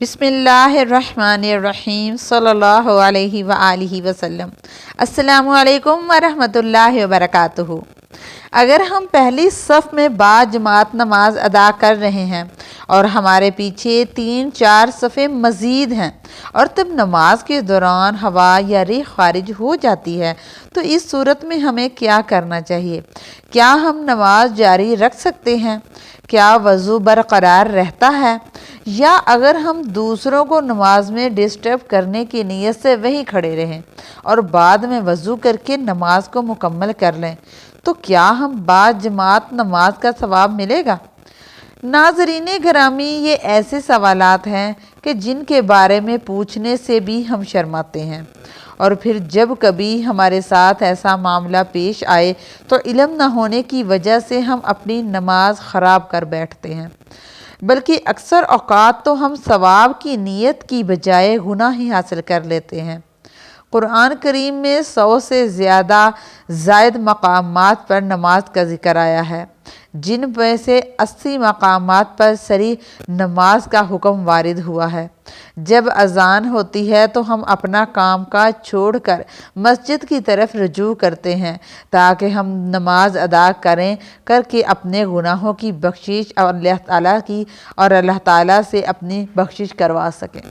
بسم اللہ الرحمن الرحیم صلی اللہ علیہ وآلہ وسلم۔ السلام علیکم ورحمۃ اللہ وبرکاتہ۔ اگر ہم پہلی صف میں باجماعت نماز ادا کر رہے ہیں اور ہمارے پیچھے 3-4 صفیں مزید ہیں اور تب نماز کے دوران ہوا یا ریح خارج ہو جاتی ہے تو اس صورت میں ہمیں کیا کرنا چاہیے؟ کیا ہم نماز جاری رکھ سکتے ہیں؟ کیا وضو برقرار رہتا ہے؟ یا اگر ہم دوسروں کو نماز میں ڈسٹرب کرنے کی نیت سے وہیں کھڑے رہیں اور بعد میں وضو کر کے نماز کو مکمل کر لیں تو کیا ہم باجماعت نماز کا ثواب ملے گا؟ ناظرین گرامی، یہ ایسے سوالات ہیں کہ جن کے بارے میں پوچھنے سے بھی ہم شرماتے ہیں، اور پھر جب کبھی ہمارے ساتھ ایسا معاملہ پیش آئے تو علم نہ ہونے کی وجہ سے ہم اپنی نماز خراب کر بیٹھتے ہیں، بلکہ اکثر اوقات تو ہم ثواب کی نیت کی بجائے گناہ ہی حاصل کر لیتے ہیں۔ قرآن کریم میں 100 سے زائد مقامات پر نماز کا ذکر آیا ہے، جن میں سے 80 مقامات پر صریح نماز کا حکم وارد ہوا ہے۔ جب اذان ہوتی ہے تو ہم اپنا کام کاج چھوڑ کر مسجد کی طرف رجوع کرتے ہیں تاکہ ہم نماز ادا کر کے اپنے گناہوں کی بخشش اور اللہ تعالیٰ سے اپنی بخشش کروا سکیں۔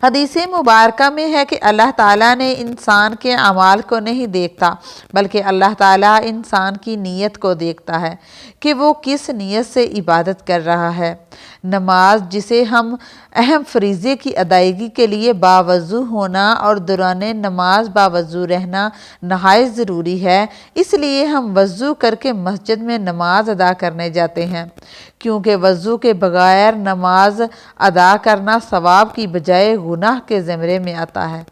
حدیث مبارکہ میں ہے کہ اللہ تعالیٰ نے انسان کے اعمال کو نہیں دیکھتا، بلکہ اللہ تعالیٰ انسان کی نیت کو دیکھتا ہے کہ وہ کس نیت سے عبادت کر رہا ہے۔ نماز، جسے ہم اہم فریضے کی ادائیگی کے لیے باوضو ہونا اور دوران نماز باوضو رہنا نہایت ضروری ہے، اس لیے ہم وضو کر کے مسجد میں نماز ادا کرنے جاتے ہیں، کیونکہ وضو کے بغیر نماز ادا کرنا ثواب کی بجائے گناہ کے زمرے میں آتا ہے۔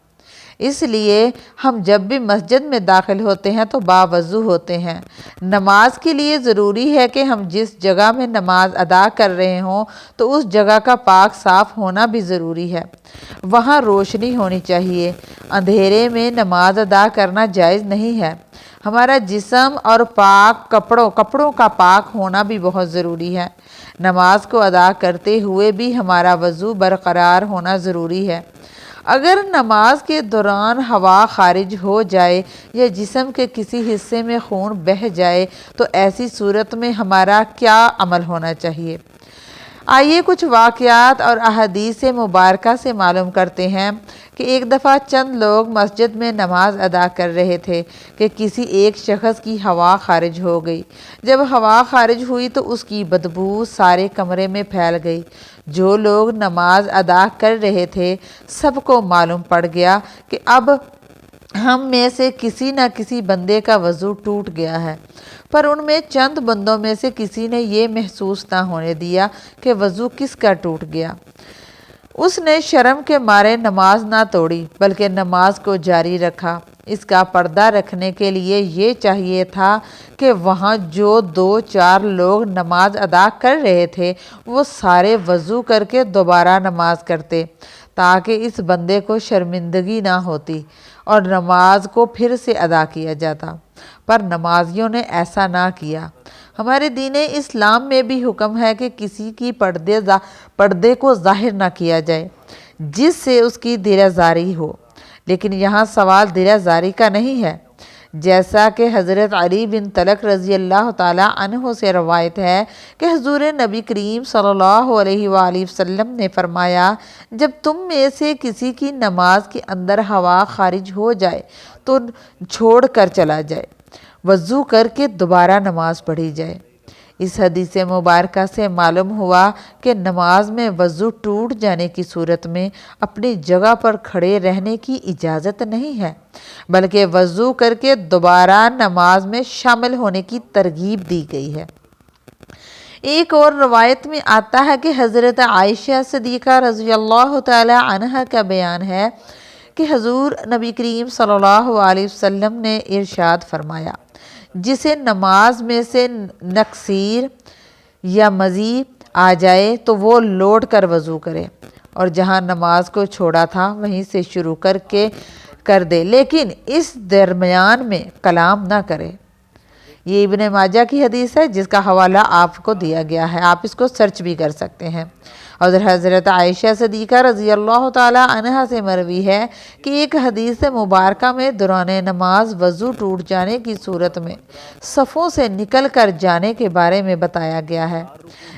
اس لیے ہم جب بھی مسجد میں داخل ہوتے ہیں تو باوضو ہوتے ہیں۔ نماز کے لیے ضروری ہے کہ ہم جس جگہ میں نماز ادا کر رہے ہوں تو اس جگہ کا پاک صاف ہونا بھی ضروری ہے۔ وہاں روشنی ہونی چاہیے۔ اندھیرے میں نماز ادا کرنا جائز نہیں ہے۔ ہمارا جسم اور پاک کپڑوں کا پاک ہونا بھی بہت ضروری ہے۔ نماز کو ادا کرتے ہوئے بھی ہمارا وضو برقرار ہونا ضروری ہے۔ اگر نماز کے دوران ہوا خارج ہو جائے یا جسم کے کسی حصے میں خون بہہ جائے تو ایسی صورت میں ہمارا کیا عمل ہونا چاہیے؟ آئیے کچھ واقعات اور احادیث مبارکہ سے معلوم کرتے ہیں کہ ایک دفعہ چند لوگ مسجد میں نماز ادا کر رہے تھے کہ کسی ایک شخص کی ہوا خارج ہو گئی۔ جب ہوا خارج ہوئی تو اس کی بدبو سارے کمرے میں پھیل گئی۔ جو لوگ نماز ادا کر رہے تھے سب کو معلوم پڑ گیا کہ اب ہم میں سے کسی نہ کسی بندے کا وضو ٹوٹ گیا ہے، پر ان میں چند بندوں میں سے کسی نے یہ محسوس نہ ہونے دیا کہ وضو کس کا ٹوٹ گیا۔ اس نے شرم کے مارے نماز نہ توڑی بلکہ نماز کو جاری رکھا۔ اس کا پردہ رکھنے کے لیے یہ چاہیے تھا کہ وہاں جو 2-4 لوگ نماز ادا کر رہے تھے وہ سارے وضو کر کے دوبارہ نماز کرتے تاکہ اس بندے کو شرمندگی نہ ہوتی اور نماز کو پھر سے ادا کیا جاتا، پر نمازیوں نے ایسا نہ کیا۔ ہمارے دین اسلام میں بھی حکم ہے کہ کسی کی پردے کو ظاہر نہ کیا جائے جس سے اس کی دلازاری ہو، لیکن یہاں سوال دلازاری کا نہیں ہے۔ جیسا کہ حضرت علی بن طلق رضی اللہ تعالیٰ عنہ سے روایت ہے کہ حضور نبی کریم صلی اللہ علیہ وآلہ وسلم نے فرمایا، جب تم میں سے کسی کی نماز کے اندر ہوا خارج ہو جائے تو چھوڑ کر چلا جائے، وضو کر کے دوبارہ نماز پڑھی جائے۔ اس حدیث مبارکہ سے معلوم ہوا کہ نماز میں وضو ٹوٹ جانے کی صورت میں اپنی جگہ پر کھڑے رہنے کی اجازت نہیں ہے، بلکہ وضو کر کے دوبارہ نماز میں شامل ہونے کی ترغیب دی گئی ہے۔ ایک اور روایت میں آتا ہے کہ حضرت عائشہ صدیقہ رضی اللہ تعالی عنہا کا بیان ہے کہ حضور نبی کریم صلی اللہ علیہ وسلم نے ارشاد فرمایا، جسے نماز میں سے نقصیر یا مزی آ جائے تو وہ لوٹ کر وضو کرے اور جہاں نماز کو چھوڑا تھا وہیں سے شروع کر دے، لیکن اس درمیان میں کلام نہ کرے۔ یہ ابن ماجہ کی حدیث ہے جس کا حوالہ آپ کو دیا گیا ہے، آپ اس کو سرچ بھی کر سکتے ہیں۔ اور حضرت عائشہ صدیقہ رضی اللہ تعالی عنہا سے مروی ہے کہ ایک حدیث مبارکہ میں دوران نماز وضو ٹوٹ جانے کی صورت میں صفوں سے نکل کر جانے کے بارے میں بتایا گیا ہے۔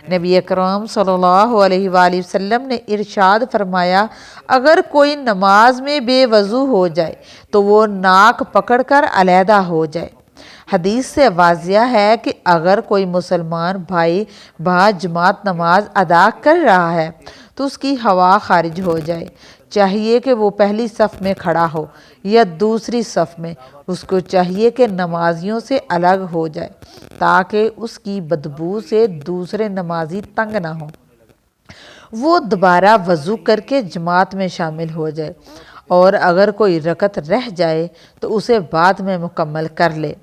نبی اکرم صلی اللہ علیہ وآلہ وسلم نے ارشاد فرمایا، اگر کوئی نماز میں بے وضو ہو جائے تو وہ ناک پکڑ کر علیحدہ ہو جائے۔ حدیث سے واضح ہے کہ اگر کوئی مسلمان بھائی باجماعت نماز ادا کر رہا ہے تو اس کی ہوا خارج ہو جائے، چاہیے کہ وہ پہلی صف میں کھڑا ہو یا دوسری صف میں، اس کو چاہیے کہ نمازیوں سے الگ ہو جائے تاکہ اس کی بدبو سے دوسرے نمازی تنگ نہ ہوں۔ وہ دوبارہ وضو کر کے جماعت میں شامل ہو جائے، اور اگر کوئی رکعت رہ جائے تو اسے بعد میں مکمل کر لے۔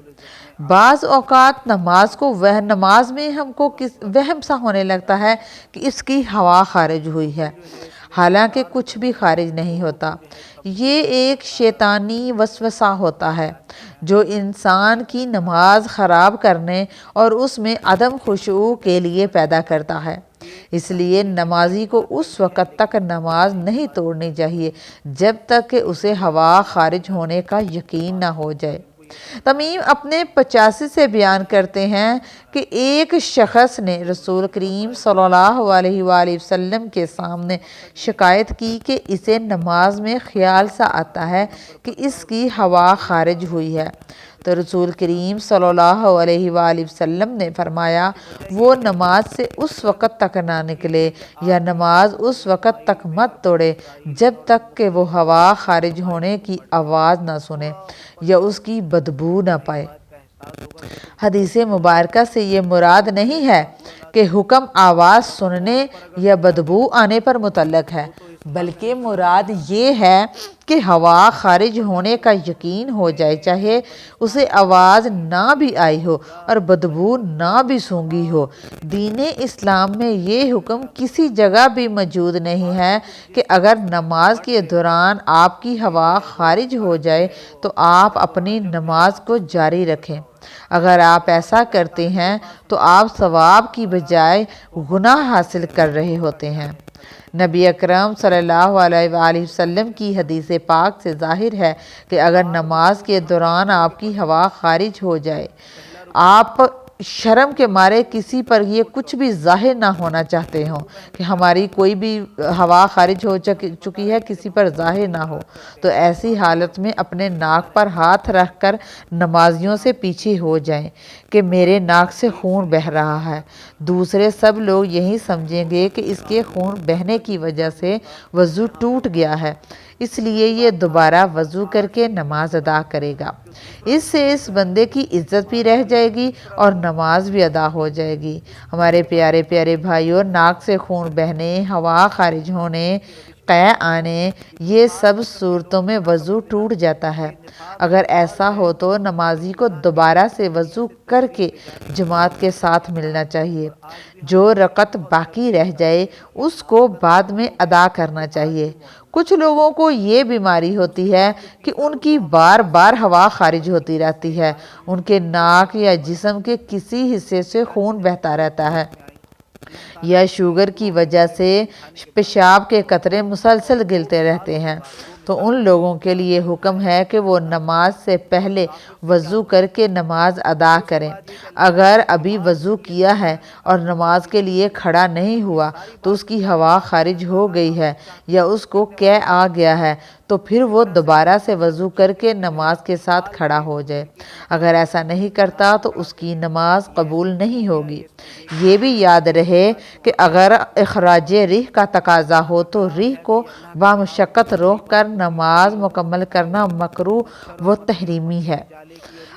بعض اوقات نماز میں ہم کو وہم سا ہونے لگتا ہے کہ اس کی ہوا خارج ہوئی ہے، حالانکہ کچھ بھی خارج نہیں ہوتا۔ یہ ایک شیطانی وسوسہ ہوتا ہے جو انسان کی نماز خراب کرنے اور اس میں عدم خشوع کے لیے پیدا کرتا ہے۔ اس لیے نمازی کو اس وقت تک نماز نہیں توڑنی چاہیے جب تک کہ اسے ہوا خارج ہونے کا یقین نہ ہو جائے۔ تمیم اپنے 85 سے بیان کرتے ہیں کہ ایک شخص نے رسول کریم صلی اللہ علیہ وآلہ وسلم کے سامنے شکایت کی کہ اسے نماز میں خیال سا آتا ہے کہ اس کی ہوا خارج ہوئی ہے، تو رسول کریم صلی اللہ علیہ وآلہ وسلم نے فرمایا، وہ نماز سے اس وقت تک نہ نکلے یا نماز اس وقت تک مت توڑے جب تک کہ وہ ہوا خارج ہونے کی آواز نہ سنے یا اس کی بدبو نہ پائے۔ حدیث مبارکہ سے یہ مراد نہیں ہے کہ حکم آواز سننے یا بدبو آنے پر متعلق ہے، بلکہ مراد یہ ہے کہ ہوا خارج ہونے کا یقین ہو جائے، چاہے اسے آواز نہ بھی آئی ہو اور بدبو نہ بھی سونگھی ہو۔ دین اسلام میں یہ حکم کسی جگہ بھی موجود نہیں ہے کہ اگر نماز کے دوران آپ کی ہوا خارج ہو جائے تو آپ اپنی نماز کو جاری رکھیں۔ اگر آپ ایسا کرتے ہیں تو آپ ثواب کی بجائے گناہ حاصل کر رہے ہوتے ہیں۔ نبی اکرم صلی اللہ علیہ وآلہ وسلم کی حدیث پاک سے ظاہر ہے کہ اگر نماز کے دوران آپ کی ہوا خارج ہو جائے، آپ شرم کے مارے کسی پر یہ کچھ بھی ظاہر نہ ہونا چاہتے ہوں کہ ہماری کوئی بھی ہوا خارج ہو چکی ہے، کسی پر ظاہر نہ ہو، تو ایسی حالت میں اپنے ناک پر ہاتھ رکھ کر نمازیوں سے پیچھے ہو جائیں کہ میرے ناک سے خون بہہ رہا ہے۔ دوسرے سب لوگ یہی سمجھیں گے کہ اس کے خون بہنے کی وجہ سے وضو ٹوٹ گیا ہے، اس لیے یہ دوبارہ وضو کر کے نماز ادا کرے گا۔ اس سے اس بندے کی عزت بھی رہ جائے گی اور نماز بھی ادا ہو جائے گی۔ ہمارے پیارے پیارے بھائیوں، ناک سے خون بہنے، ہوا خارج ہونے، قے آنے، یہ سب صورتوں میں وضو ٹوٹ جاتا ہے۔ اگر ایسا ہو تو نمازی کو دوبارہ سے وضو کر کے جماعت کے ساتھ ملنا چاہیے۔ جو رکعت باقی رہ جائے اس کو بعد میں ادا کرنا چاہیے۔ کچھ لوگوں کو یہ بیماری ہوتی ہے کہ ان کی بار بار ہوا خارج ہوتی رہتی ہے، ان کے ناک یا جسم کے کسی حصے سے خون بہتا رہتا ہے، یا شوگر کی وجہ سے پیشاب کے قطرے مسلسل گرتے رہتے ہیں، تو ان لوگوں کے لیے حکم ہے کہ وہ نماز سے پہلے وضو کر کے نماز ادا کریں۔ اگر ابھی وضو کیا ہے اور نماز کے لیے کھڑا نہیں ہوا تو اس کی ہوا خارج ہو گئی ہے یا اس کو قے آ گیا ہے تو پھر وہ دوبارہ سے وضو کر کے نماز کے ساتھ کھڑا ہو جائے۔ اگر ایسا نہیں کرتا تو اس کی نماز قبول نہیں ہوگی۔ یہ بھی یاد رہے کہ اگر اخراج ریح کا تقاضا ہو تو ریح کو بامشقت روک کر نماز مکمل کرنا مکروہ و تحریمی ہے۔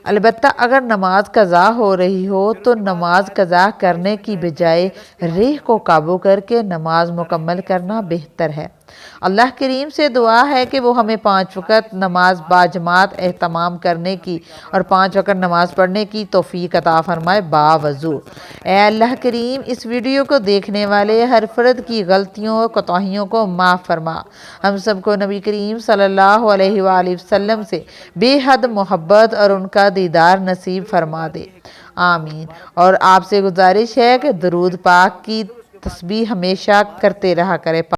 البتہ اگر نماز قضا ہو رہی ہو تو نماز قضا کرنے کی بجائے ریح کو قابو کر کے نماز مکمل کرنا بہتر ہے۔ اللہ کریم سے دعا ہے کہ وہ ہمیں 5 وقت نماز باجماعت اہتمام کرنے کی اور 5 وقت نماز پڑھنے کی توفیق عطا فرمائے باوضو۔ اے اللہ کریم، اس ویڈیو کو دیکھنے والے ہر فرد کی غلطیوں اور کوتاہیوں کو معاف فرما۔ ہم سب کو نبی کریم صلی اللہ علیہ وآلہ وسلم سے بے حد محبت اور ان کا دیدار نصیب فرما دے، آمین۔ اور آپ سے گزارش ہے کہ درود پاک کی تسبیح ہمیشہ کرتے رہا کرے۔